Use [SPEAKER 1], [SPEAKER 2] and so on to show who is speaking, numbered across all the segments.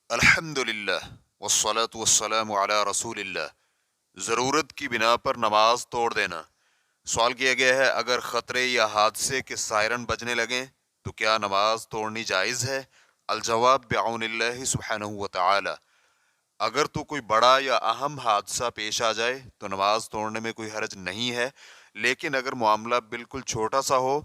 [SPEAKER 1] الحمدللہ والصلاة والسلام علی رسول اللہ۔ ضرورت کی بنا پر نماز توڑ دینا۔ سوال کیا گیا ہے، اگر خطرے یا حادثے کے سائرن بجنے لگیں تو کیا نماز توڑنی جائز ہے؟ الجواب بعون اللہ سبحانہ وتعالی۔ اگر تو کوئی بڑا یا اہم حادثہ پیش آ جائے تو نماز توڑنے میں کوئی حرج نہیں ہے، لیکن اگر معاملہ بالکل چھوٹا سا ہو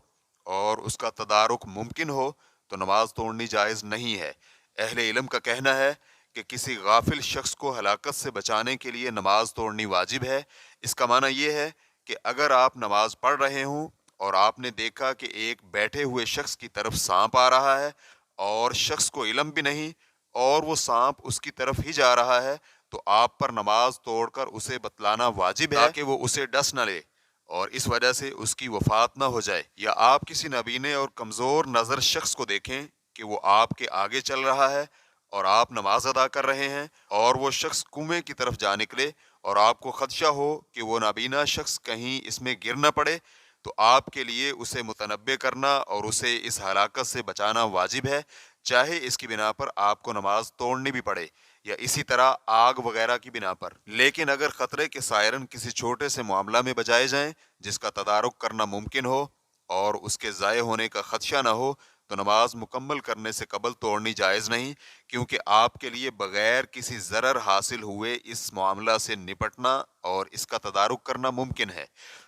[SPEAKER 1] اور اس کا تدارک ممکن ہو تو نماز توڑنی جائز نہیں ہے۔ اہل علم کا کہنا ہے کہ کسی غافل شخص کو ہلاکت سے بچانے کے لیے نماز توڑنی واجب ہے۔ اس کا معنی یہ ہے کہ اگر آپ نماز پڑھ رہے ہوں اور آپ نے دیکھا کہ ایک بیٹھے ہوئے شخص کی طرف سانپ آ رہا ہے اور شخص کو علم بھی نہیں اور وہ سانپ اس کی طرف ہی جا رہا ہے، تو آپ پر نماز توڑ کر اسے بتلانا واجب ہے تاکہ وہ اسے ڈس نہ لے اور اس وجہ سے اس کی وفات نہ ہو جائے۔ یا آپ کسی نابینے اور کمزور نظر شخص کو دیکھیں کہ وہ آپ کے آگے چل رہا ہے اور آپ نماز ادا کر رہے ہیں اور وہ شخص کنویں کی طرف جا نکلے اور آپ کو خدشہ ہو کہ وہ نابینا شخص کہیں اس میں گر نہ پڑے، تو آپ کے لیے اسے متنبہ کرنا اور اسے اس ہلاکت سے بچانا واجب ہے، چاہے اس کی بنا پر آپ کو نماز توڑنی بھی پڑے یا اسی طرح آگ وغیرہ کی بنا پر۔ لیکن اگر خطرے کے سائرن کسی چھوٹے سے معاملہ میں بجائے جائیں جس کا تدارک کرنا ممکن ہو اور اس کے ضائع ہونے کا خدشہ نہ ہو، تو نماز مکمل کرنے سے قبل توڑنی جائز نہیں، کیونکہ آپ کے لیے بغیر کسی ضرر حاصل ہوئے اس معاملہ سے نپٹنا اور اس کا تدارک کرنا ممکن ہے۔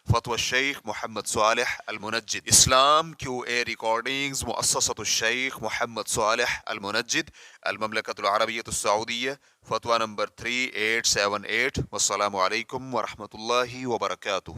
[SPEAKER 1] فتوی الشیخ محمد صالح المنجد، اسلام کیو اے ریکارڈنگز، مؤسسۃ الشیخ محمد صالح المنجد، المملکۃ العربیۃ السعودیہ، فتویٰ نمبر 3878۔ والسلام علیکم ورحمۃ اللہ وبرکاتہ۔